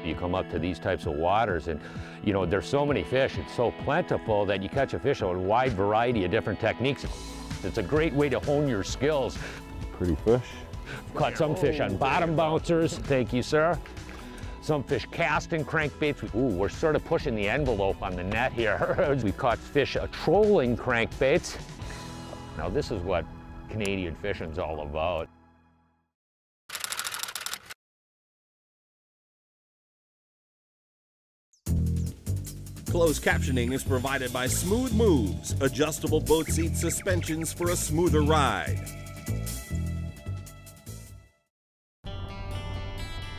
You come up to these types of waters and, you know, there's so many fish, it's so plentiful that you catch a fish on a wide variety of different techniques. It's a great way to hone your skills. Pretty fish. Caught some fish on bottom bouncers. Thank you, sir. Some fish casting crankbaits. Ooh, we're sort of pushing the envelope on the net here. We caught fish trolling crankbaits. Now this is what Canadian fishing's all about. Closed captioning is provided by Smooth Moves, adjustable boat seat suspensions for a smoother ride.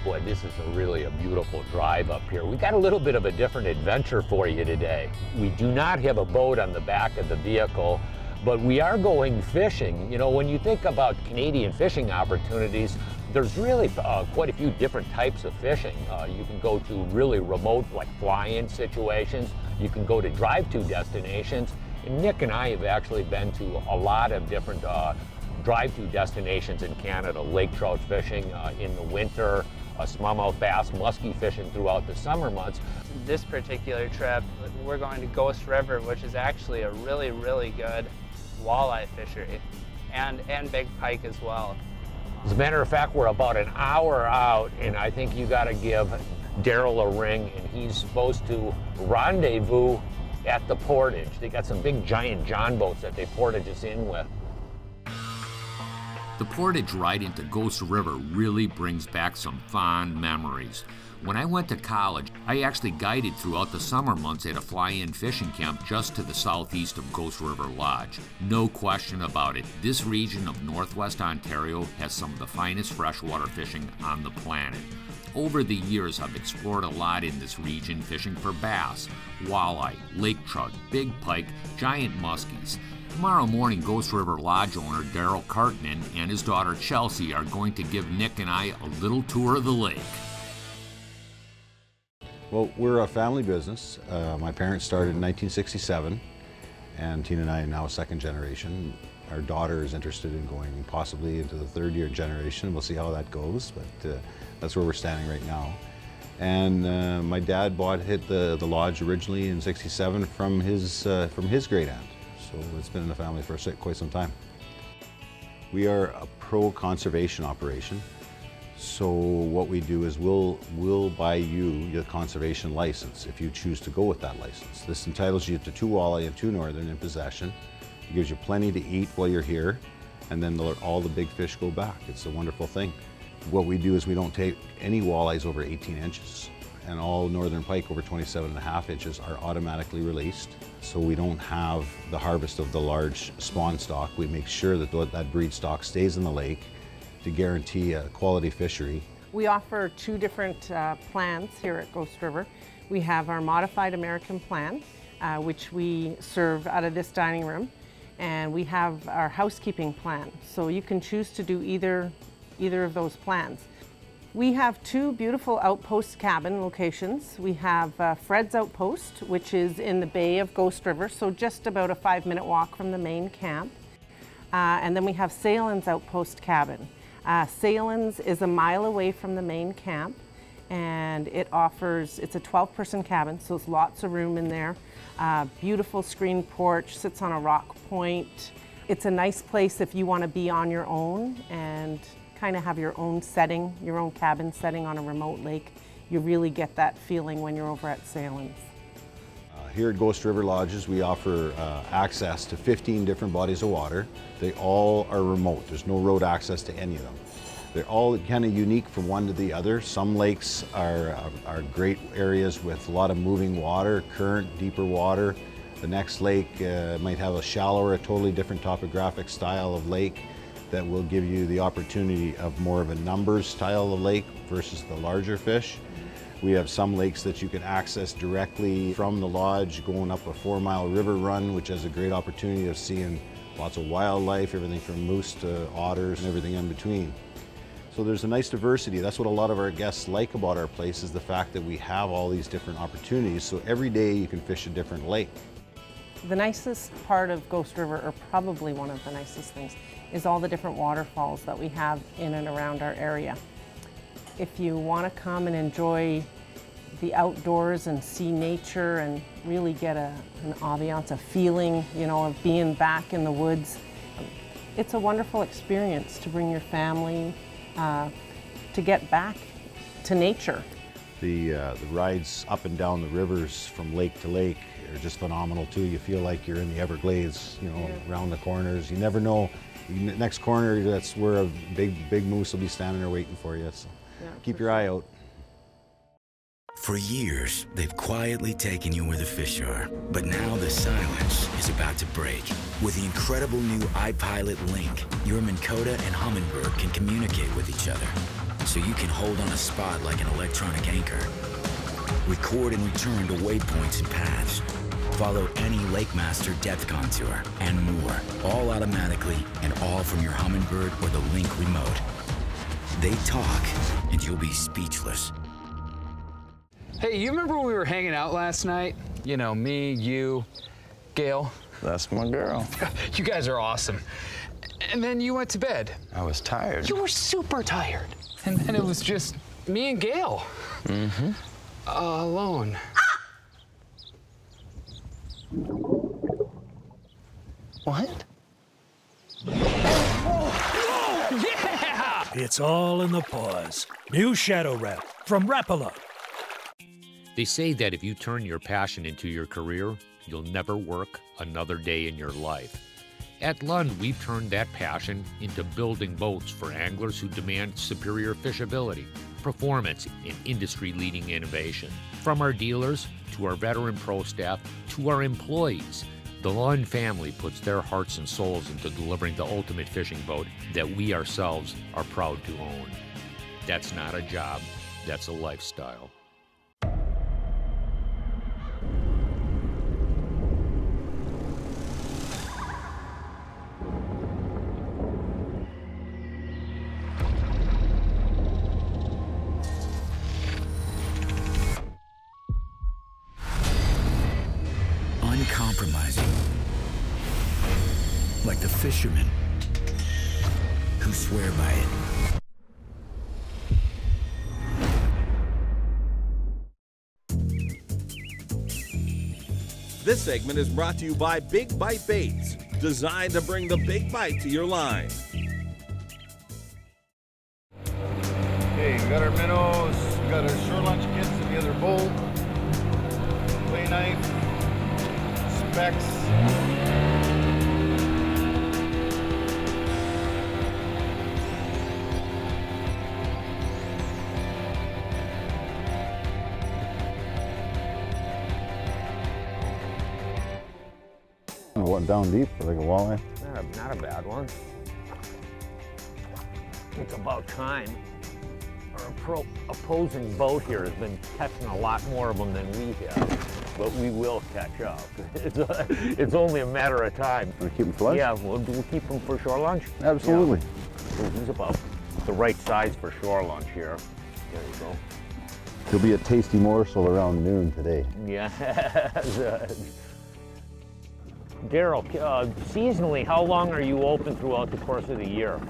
Boy, this is really a beautiful drive up here. We got a little bit of a different adventure for you today. We do not have a boat on the back of the vehicle, but we are going fishing. You know, when you think about Canadian fishing opportunities, there's really quite a few different types of fishing. You can go to really remote, like fly-in situations. You can go to drive-to destinations. And Nick and I have actually been to a lot of different drive-to destinations in Canada. Lake trout fishing in the winter, smallmouth bass, muskie fishing throughout the summer months. This particular trip, we're going to Ghost River, which is actually a really, really good walleye fishery, and big pike as well. As a matter of fact, we're about an hour out, and I think you got to give Daryl a ring, and he's supposed to rendezvous at the portage. They got some big giant John boats that they portage us in with. The portage ride into Ghost River really brings back some fond memories. When I went to college, I actually guided throughout the summer months at a fly-in fishing camp just to the southeast of Ghost River Lodge. No question about it, this region of northwest Ontario has some of the finest freshwater fishing on the planet. Over the years, I've explored a lot in this region, fishing for bass, walleye, lake trout, big pike, giant muskies. Tomorrow morning, Ghost River Lodge owner Daryl Cartman and his daughter Chelsea are going to give Nick and I a little tour of the lake. Well, we're a family business. My parents started in 1967, and Tina and I are now second generation. Our daughter is interested in going possibly into the third year generation. We'll see how that goes, but that's where we're standing right now. And my dad hit the lodge originally in '67 from his great aunt. So it's been in the family for quite some time. We are a pro-conservation operation. So what we do is we'll buy you the conservation license if you choose to go with that license. This entitles you to 2 walleye and 2 northern in possession. It gives you plenty to eat while you're here, and then all the big fish go back. It's a wonderful thing. What we do is we don't take any walleyes over 18 inches, and all northern pike over 27.5 inches are automatically released. So we don't have the harvest of the large spawn stock. We make sure that that breed stock stays in the lake to guarantee a quality fishery. We offer 2 different plans here at Ghost River. We have our modified American plan, which we serve out of this dining room, and we have our housekeeping plan. So you can choose to do either of those plans. We have 2 beautiful outpost cabin locations. We have Fred's Outpost, which is in the bay of Ghost River, so just about a 5-minute walk from the main camp. And then we have Salen's Outpost Cabin. Salen's is a mile away from the main camp, and it's a 12-person cabin, so there's lots of room in there. Beautiful screen porch, sits on a rock point. It's a nice place if you want to be on your own and kind of have your own setting, your own cabin setting on a remote lake. You really get that feeling when you're over at Salen's. Here at Ghost River Lodges, we offer access to 15 different bodies of water. They all are remote. There's no road access to any of them. They're all kind of unique from one to the other. Some lakes are great areas with a lot of moving water, current, deeper water. The next lake might have a shallower, a totally different topographic style of lake that will give you the opportunity of more of a numbers style of lake versus the larger fish. We have some lakes that you can access directly from the lodge, going up a 4-mile river run, which has a great opportunity of seeing lots of wildlife, everything from moose to otters and everything in between. So there's a nice diversity. That's what a lot of our guests like about our place, is the fact that we have all these different opportunities. So every day you can fish a different lake. The nicest part of Ghost River, or probably one of the nicest things, is all the different waterfalls that we have in and around our area. If you want to come and enjoy the outdoors and see nature and really get an ambiance, a feeling, you know, of being back in the woods. It's a wonderful experience to bring your family to get back to nature. The rides up and down the rivers from lake to lake are just phenomenal too. You feel like you're in the Everglades, you know, around the corners. You never know, next corner, that's where a big moose will be standing there waiting for you. So keep your eye out. For years, they've quietly taken you where the fish are. But now the silence is about to break. With the incredible new iPilot Link, your Minn Kota and Humminbird can communicate with each other. So you can hold on a spot like an electronic anchor. Record and return to waypoints and paths. Follow any Lake Master depth contour and more. All automatically and all from your Humminbird or the Link remote. They talk and you'll be speechless. Hey, you remember when we were hanging out last night? You know, me, you, Gail. That's my girl. You guys are awesome. And then you went to bed. I was tired. You were super tired. And then it was just me and Gail. Mm-hmm. Alone. What? Whoa! Yeah! It's all in the pause. New Shadow Rap from Rapala. They say that if you turn your passion into your career, you'll never work another day in your life. At Lund, we've turned that passion into building boats for anglers who demand superior fishability, performance, and industry-leading innovation. From our dealers, to our veteran pro staff, to our employees, the Lund family puts their hearts and souls into delivering the ultimate fishing boat that we ourselves are proud to own. That's not a job, that's a lifestyle. Uncompromising, like the fishermen who swear by it. This segment is brought to you by Big Bite Baits, designed to bring the big bite to your line. Okay, we got our minnows, we got our shore lunch kits in the other bowl, play knife, specs. What, down deep for like a walleye? Not a bad one. It's about time. Our opposing boat here has been catching a lot more of them than we have, but we will catch up. It's only a matter of time. Want to keep them flush? Yeah, we'll keep them for shore lunch. Absolutely. Yeah. He's about the right size for shore lunch here. There you go. There'll be a tasty morsel around noon today. Yeah. Daryl, seasonally, how long are you open throughout the course of the year?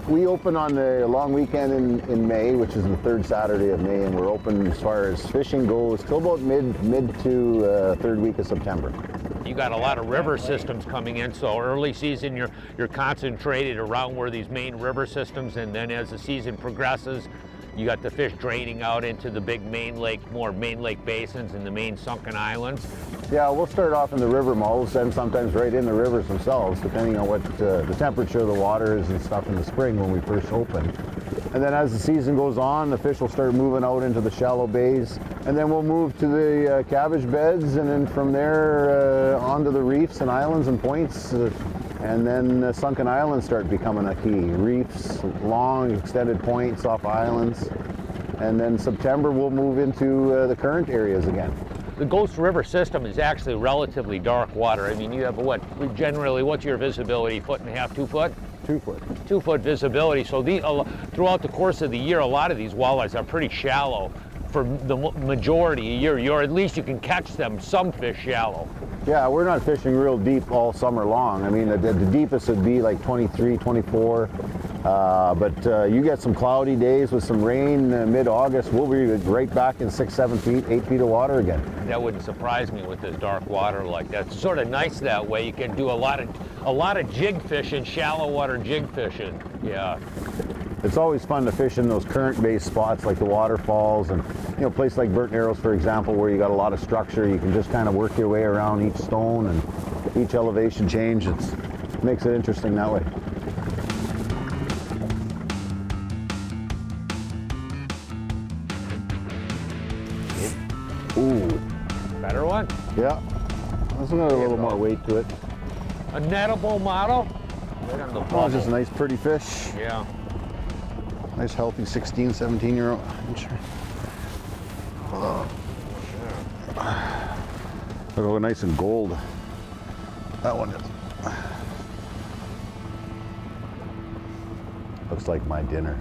We open on the long weekend in May, which is the third Saturday of May, and we're open as far as fishing goes till about mid to third week of September. You got a lot of river systems coming in, so early season you're concentrated around where these main river systems, and then as the season progresses, you got the fish draining out into the big main lake basins and the main sunken islands. Yeah, we'll start off in the river mouths and sometimes right in the rivers themselves, depending on what the temperature of the water is and stuff in the spring when we first open. And then as the season goes on, the fish will start moving out into the shallow bays, and then we'll move to the cabbage beds, and then from there onto the reefs and islands and points, and then sunken islands start becoming a key. Reefs, long extended points off islands, and then September we'll move into the current areas again. The Ghost River system is actually relatively dark water. I mean, you have what's your visibility, 1.5 feet, 2 foot? 2 foot. 2 foot visibility. So throughout the course of the year, a lot of these walleyes are pretty shallow for the majority of the year. At least you can catch them, some fish shallow. Yeah, we're not fishing real deep all summer long. I mean, the deepest would be like 23, 24. But you get some cloudy days with some rain mid-August, we'll be right back in 6, 7 feet, 8 feet of water again. That wouldn't surprise me with this dark water like that. It's sort of nice that way. You can do a lot of jig fishing, shallow water jig fishing. Yeah. It's always fun to fish in those current-based spots like the waterfalls and, you know, a place like Burnt Narrows, for example, where you got a lot of structure. You can just kind of work your way around each stone and each elevation change. It makes it interesting that way. Ooh. Better one? Yeah. This one got a little more weight to it. A nettable model? Right on the bubble. Oh, just a nice pretty fish. Yeah. Nice healthy 16, 17-year-old. Look how nice and gold that one is. Looks like my dinner.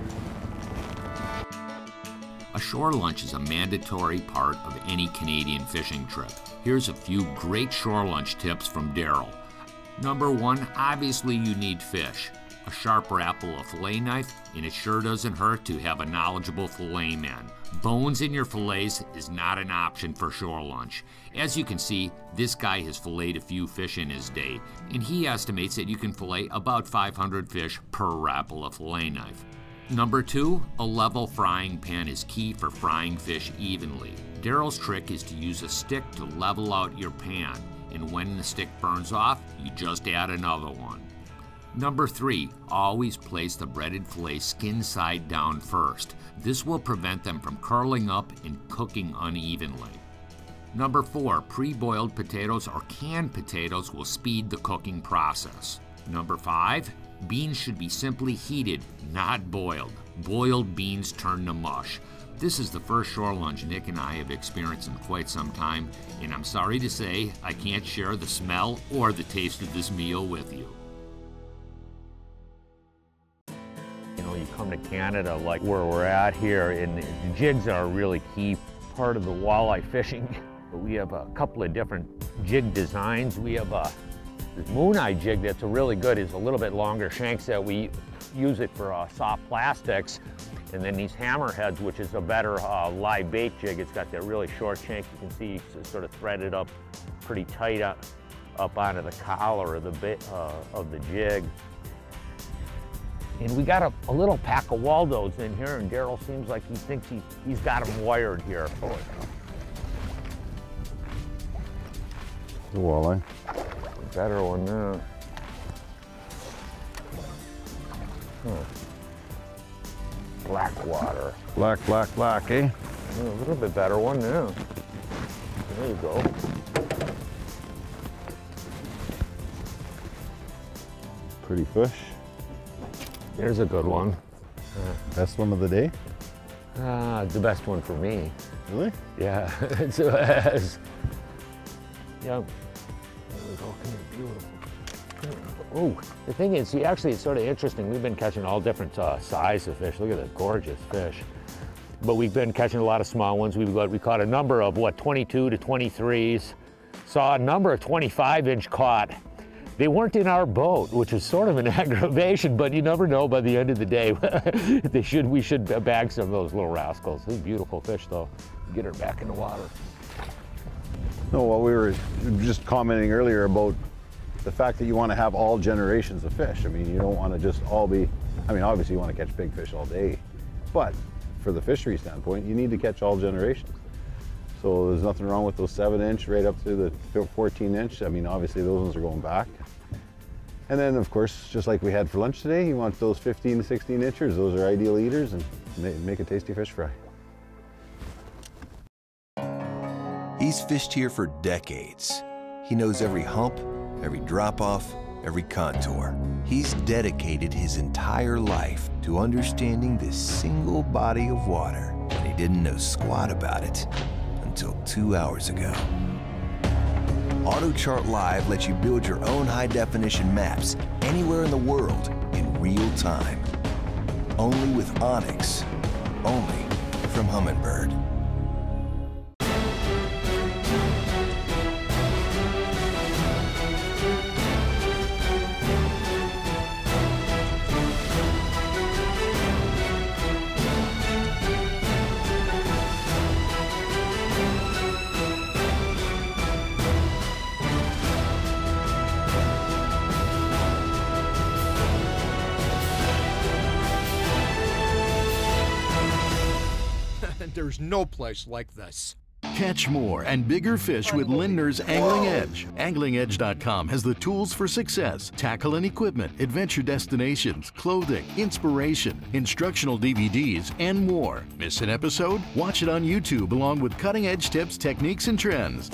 A shore lunch is a mandatory part of any Canadian fishing trip. Here's a few great shore lunch tips from Daryl. Number 1, obviously you need fish. A sharp Rapala fillet knife, and it sure doesn't hurt to have a knowledgeable fillet man. Bones in your fillets is not an option for shore lunch. As you can see, this guy has filleted a few fish in his day, and he estimates that you can fillet about 500 fish per Rapala fillet knife. Number 2, a level frying pan is key for frying fish evenly. Daryl's trick is to use a stick to level out your pan, and when the stick burns off, you just add another one. Number 3, always place the breaded fillet skin side down first. This will prevent them from curling up and cooking unevenly. Number 4, pre-boiled potatoes or canned potatoes will speed the cooking process. Number 5, beans should be simply heated, not boiled. Boiled beans turn to mush. This is the first shore lunch Nick and I have experienced in quite some time, and I'm sorry to say I can't share the smell or the taste of this meal with you. You know, you come to Canada like where we're at here, and the jigs are a really key part of the walleye fishing. We have a couple of different jig designs. We have a Moon Eye jig that's a really good, is a little bit longer shanks that we use it for soft plastics. And then these hammerheads, which is a better live bait jig. It's got that really short shank. You can see it's sort of threaded up pretty tight up onto the collar of the jig. And we got a little pack of Waldos in here, and Daryl seems like he thinks he's got them wired here. Oh, The walleye. Better one now. Black water. Black, eh? A little bit better one now. There you go. Pretty fish. There's a good one. Best one of the day? The best one for me. Really? Yeah. Yeah. There we go. Beautiful. Oh, the thing is, actually, it's sort of interesting. We've been catching all different sizes of fish. Look at that gorgeous fish. But we've been catching a lot of small ones. We caught a number of, 22 to 23s. Saw a number of 25-inch caught. They weren't in our boat, which is sort of an aggravation, but you never know by the end of the day. We should bag some of those little rascals. These beautiful fish, though. Get her back in the water. No, well, we were just commenting earlier about the fact that you want to have all generations of fish. I mean, you don't want to just all be, I mean, obviously you want to catch big fish all day, but for the fishery standpoint, you need to catch all generations. So there's nothing wrong with those 7-inch right up to the 14-inch. I mean, obviously those ones are going back. And then, of course, just like we had for lunch today, you want those 15 to 16 inchers. Those are ideal eaters and make a tasty fish fry. He's fished here for decades. He knows every hump, every drop-off, every contour. He's dedicated his entire life to understanding this single body of water, and he didn't know squat about it until 2 hours ago. AutoChart Live lets you build your own high-definition maps anywhere in the world in real time. Only with Onyx. Only from Humminbird. there's no place like this. Catch more and bigger fish with Lindner's Angling Edge. AnglingEdge.com has the tools for success, tackle and equipment, adventure destinations, clothing, inspiration, instructional DVDs, and more. Miss an episode? Watch it on YouTube along with cutting-edge tips, techniques, and trends.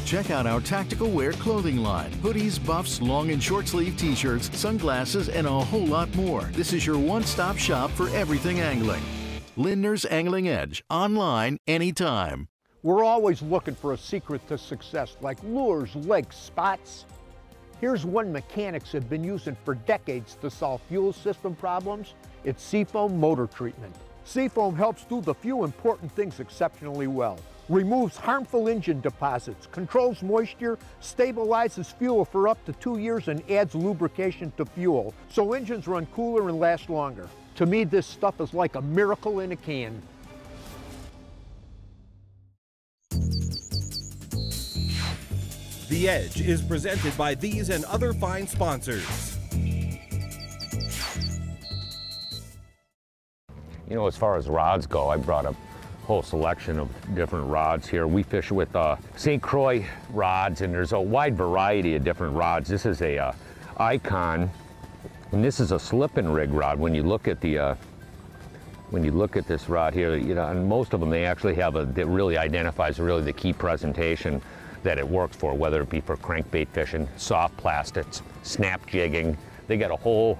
Check out our tactical wear clothing line. Hoodies, buffs, long and short sleeve t-shirts, sunglasses, and a whole lot more. This is your one-stop shop for everything angling. Lindner's Angling Edge, online, anytime. We're always looking for a secret to success, like lures, legs, spots. Here's one mechanics have been using for decades to solve fuel system problems. It's Seafoam motor treatment. Seafoam helps do the few important things exceptionally well. Removes harmful engine deposits, controls moisture, stabilizes fuel for up to 2 years, and adds lubrication to fuel, so engines run cooler and last longer. To me, this stuff is like a miracle in a can. The Edge is presented by these and other fine sponsors. You know, as far as rods go, I brought a whole selection of different rods here. We fish with St. Croix rods, and there's a wide variety of different rods. This is a Icon, and this is a slip and rig rod. When you look at the this rod here, you know, and most of them, they actually have that really identifies really the key presentation that it works for, whether it be for crankbait fishing, soft plastics, snap jigging. They got a whole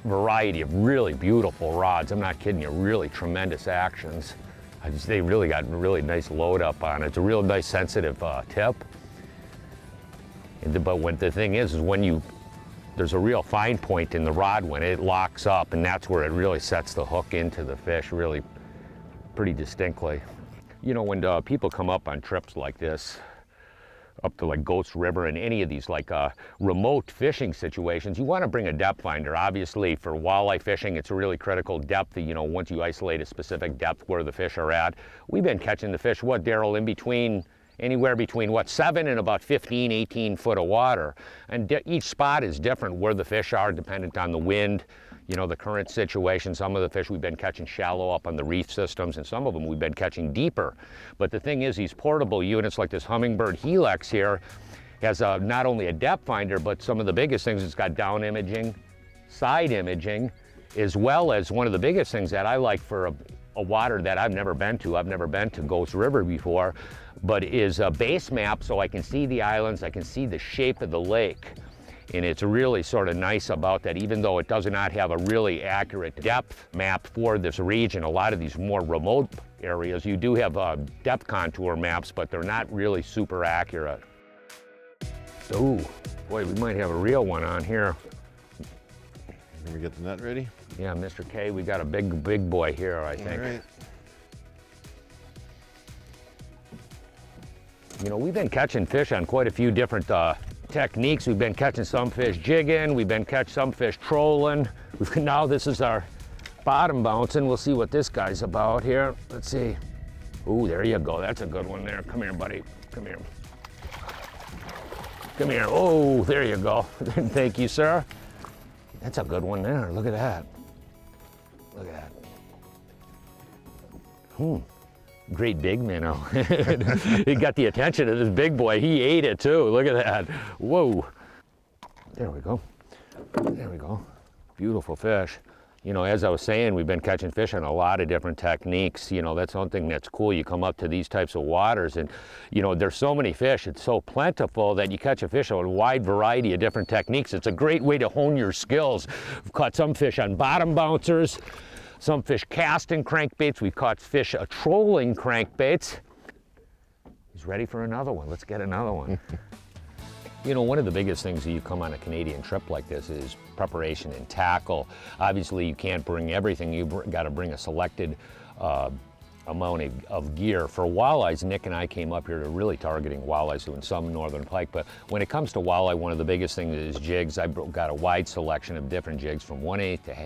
variety of really beautiful rods. I'm not kidding you, really tremendous actions. They really got a really nice load up on it. It's a real nice sensitive tip. But when the thing is when there's a real fine point in the rod when it locks up, and that's where it really sets the hook into the fish really pretty distinctly. You know, when people come up on trips like this, up to like Ghost River and any of these like remote fishing situations, you want to bring a depth finder. Obviously for walleye fishing, it's a really critical depth, you know, once you isolate a specific depth where the fish are at. We've been catching the fish, what, Daryl, in between, anywhere between what, 7 and about 15, 18 foot of water. And each spot is different where the fish are, dependent on the wind, you know, the current situation. Some of the fish we've been catching shallow up on the reef systems, and some of them we've been catching deeper. But the thing is, these portable units like this Humminbird Helix here has not only a depth finder, but some of the biggest things, it's got down imaging, side imaging, as well as one of the biggest things that I like for a water that I've never been to Ghost River before, but is a base map, so I can see the islands, I can see the shape of the lake. And it's really sort of nice about that, even though it does not have a really accurate depth map for this region. A lot of these more remote areas, you do have depth contour maps, but they're not really super accurate. Oh, boy, we might have a real one on here. Can we get the net ready? Yeah, Mr. K, we got a big boy here, I think. All right. You know, we've been catching fish on quite a few different techniques. We've been catching some fish jigging, we've been catching some fish trolling. Now this is our bottom bouncing. We'll see what this guy's about here. Let's see. Ooh, there you go. That's a good one there. Come here, buddy. Come here. Come here. Oh, there you go. Thank you, sir. That's a good one there. Look at that. Look at that. Great big minnow. He got the attention of this big boy. He ate it too. Look at that. Whoa. There we go. There we go. Beautiful fish. You know, as I was saying, we've been catching fish on a lot of different techniques. You know, that's one thing that's cool. You come up to these types of waters and, you know, there's so many fish. It's so plentiful that you catch a fish on a wide variety of different techniques. It's a great way to hone your skills. We've caught some fish on bottom bouncers, some fish casting crankbaits. We've caught fish trolling crankbaits. He's ready for another one. Let's get another one. You know, one of the biggest things that you come on a Canadian trip like this is preparation and tackle. Obviously, you can't bring everything. You've got to bring a selected amount of gear. For walleyes, Nick and I came up here to really targeting walleyes, doing some northern pike, but when it comes to walleye, one of the biggest things is jigs. I've got a wide selection of different jigs from 1/8 to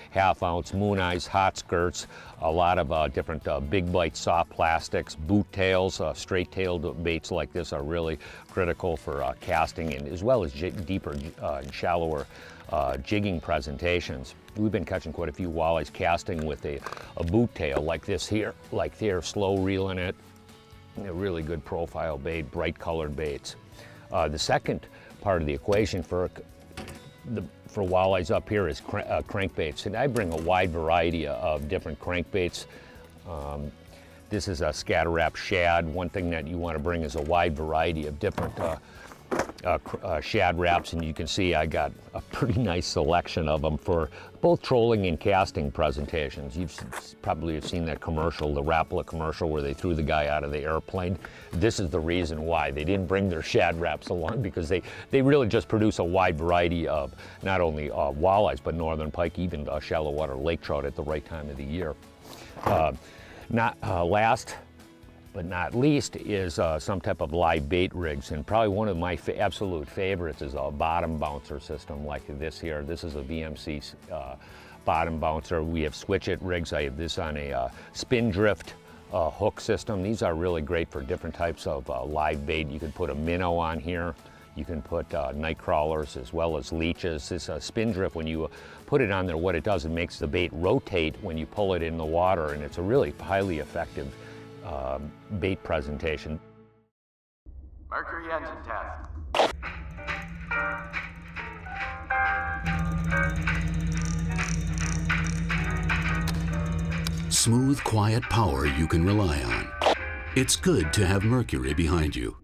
half ounce, moon eyes, hot skirts, a lot of different big bite soft plastics, boot tails, straight tailed baits like this are really critical for casting, and as well as deeper and shallower jigging presentations. We've been catching quite a few walleyes casting with a boot tail like this here, like there, slow reeling it. A really good profile bait, bright colored baits. The second part of the equation for walleyes up here is crankbaits, and I bring a wide variety of different crankbaits. This is a scatter wrap shad. One thing that you want to bring is a wide variety of different shad wraps, and you can see I got a pretty nice selection of them for both trolling and casting presentations. You've probably seen that commercial, the Rapala commercial, where they threw the guy out of the airplane. This is the reason why they didn't bring their shad wraps along, because they really just produce a wide variety of not only walleyes but northern pike, even shallow water lake trout at the right time of the year. Last but not least is some type of live bait rigs, and probably one of my absolute favorites is a bottom bouncer system like this here. This is a VMC bottom bouncer. We have switch it rigs. I have this on a spin drift hook system. These are really great for different types of live bait. You can put a minnow on here. You can put night crawlers as well as leeches. This spin drift, when you put it on there, what it does, it makes the bait rotate when you pull it in the water, and it's a really highly effective bait presentation. Mercury engine test. Smooth, quiet power you can rely on. It's good to have Mercury behind you.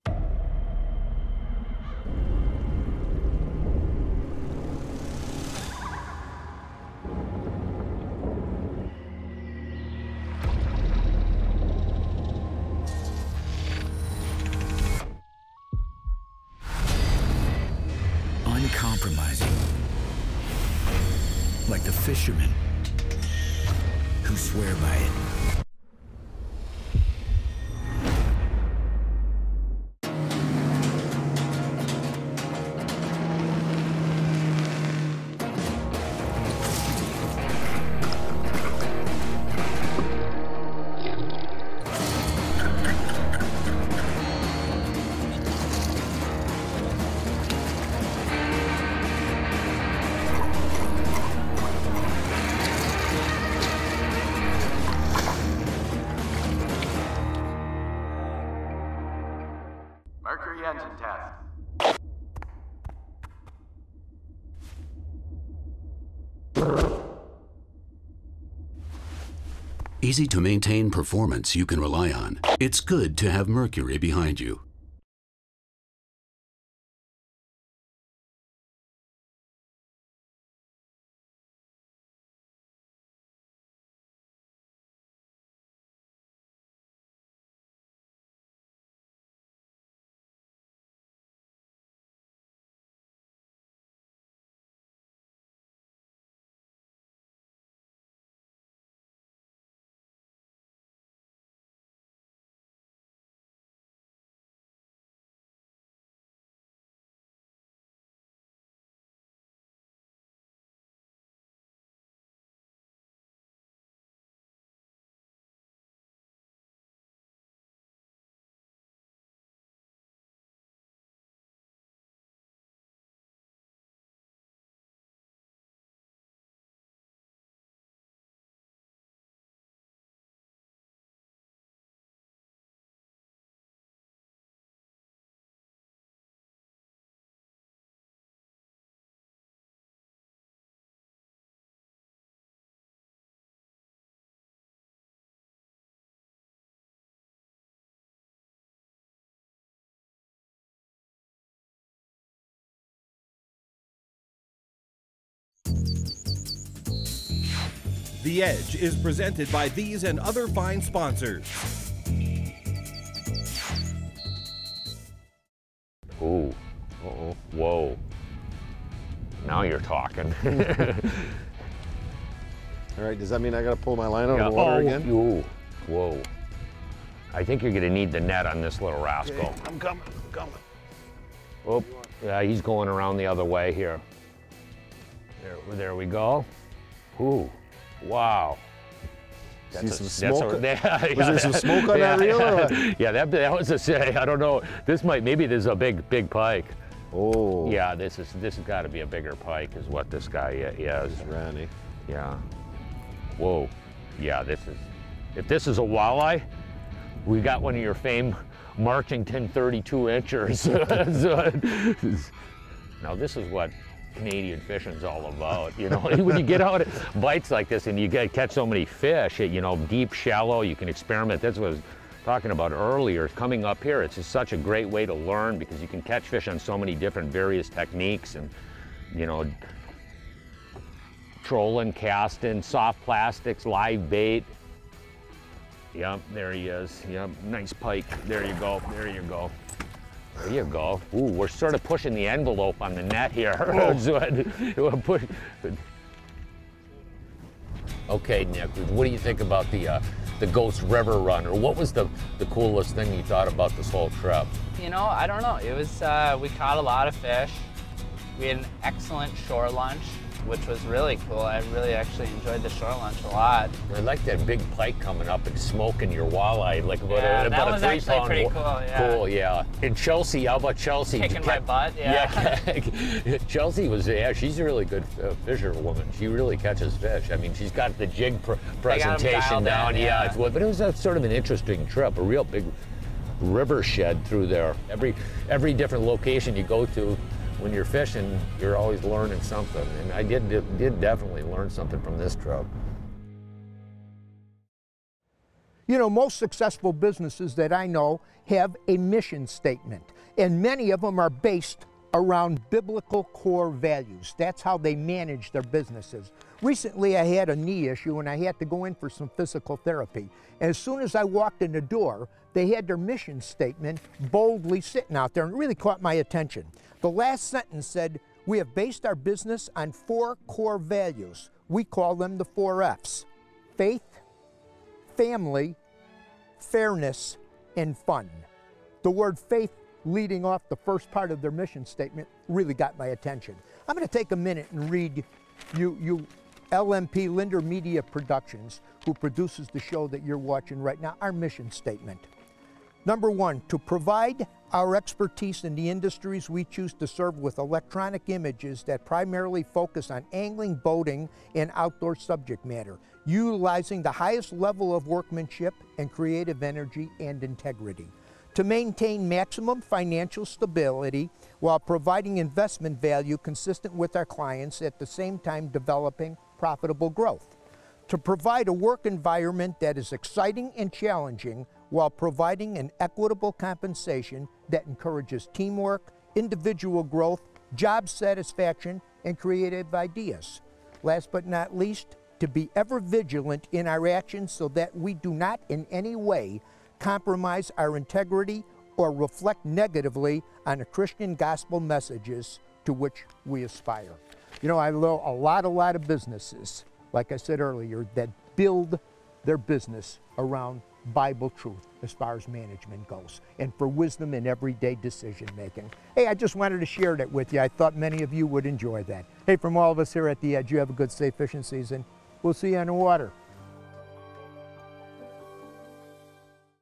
Uncompromising, like the fishermen who swear by it. Mercury engine test. Easy to maintain performance you can rely on. It's good to have Mercury behind you. The Edge is presented by these and other fine sponsors. Ooh, uh-oh, whoa. Now you're talking. All right, does that mean I gotta pull my line out of the water again? Ooh, whoa. I think you're gonna need the net on this little rascal. Okay, I'm coming. Oh, yeah, he's going around the other way here. There we go. Ooh, wow. See some smoke? Was there some smoke on yeah, that reel? Or what? Yeah, that was I don't know. Maybe there's a big pike. Oh. Yeah, this has got to be a bigger pike is what this guy is. Ranny. Yeah. Whoa. Yeah, if this is a walleye, we got one of your famed Marchington 32 inchers. Now this is what Canadian fishing's all about. You know, when you get out at bites like this and you catch so many fish, you know, deep, shallow, you can experiment. That's what I was talking about earlier. Coming up here, it's just such a great way to learn because you can catch fish on so many different various techniques and, you know, trolling, casting, soft plastics, live bait. Yep, there he is. Yep, nice pike. There you go, there you go. There you go. Ooh, we're sort of pushing the envelope on the net here. Okay, Nick, what do you think about the Ghost River run, or what was the coolest thing you thought about this whole trip? You know, I don't know. It was, we caught a lot of fish. We had an excellent shore lunch, which was really cool. I really actually enjoyed the shore lunch a lot. I like that big pike coming up and smoking your walleye, like about yeah, a 3 that was actually pound. pretty cool, yeah. Cool, yeah. And Chelsea, how about Chelsea? Kicking my butt, yeah. Yeah, Chelsea was, yeah, she's a really good fisherwoman. She really catches fish. I mean, she's got the jig presentation down, yeah. But it was sort of an interesting trip, a real big river shed through there. Every different location you go to, when you're fishing, you're always learning something, and I did definitely learn something from this trip. You know, most successful businesses that I know have a mission statement, and many of them are based around biblical core values. That's how they manage their businesses. Recently, I had a knee issue and I had to go in for some physical therapy. And as soon as I walked in the door, they had their mission statement boldly sitting out there, and it really caught my attention. The last sentence said, "We have based our business on 4 core values. We call them the 4 F's: faith, family, fairness, and fun." The word faith leading off the first part of their mission statement really got my attention. I'm going to take a minute and read you LMP Lindner Media Productions, who produces the show that you're watching right now, our mission statement. Number 1, to provide our expertise in the industries we choose to serve with electronic images that primarily focus on angling, boating, and outdoor subject matter, utilizing the highest level of workmanship and creative energy and integrity. To maintain maximum financial stability while providing investment value consistent with our clients, at the same time developing profitable growth. To provide a work environment that is exciting and challenging while providing an equitable compensation that encourages teamwork, individual growth, job satisfaction, and creative ideas. Last but not least, to be ever vigilant in our actions so that we do not in any way compromise our integrity or reflect negatively on the Christian gospel messages to which we aspire. You know, I know a lot of businesses, like I said earlier, that build their business around Bible truth as far as management goes, and for wisdom in everyday decision making. Hey, I just wanted to share that with you. I thought many of you would enjoy that. Hey, from all of us here at The Edge, you have a good, safe fishing season. We'll see you on the water.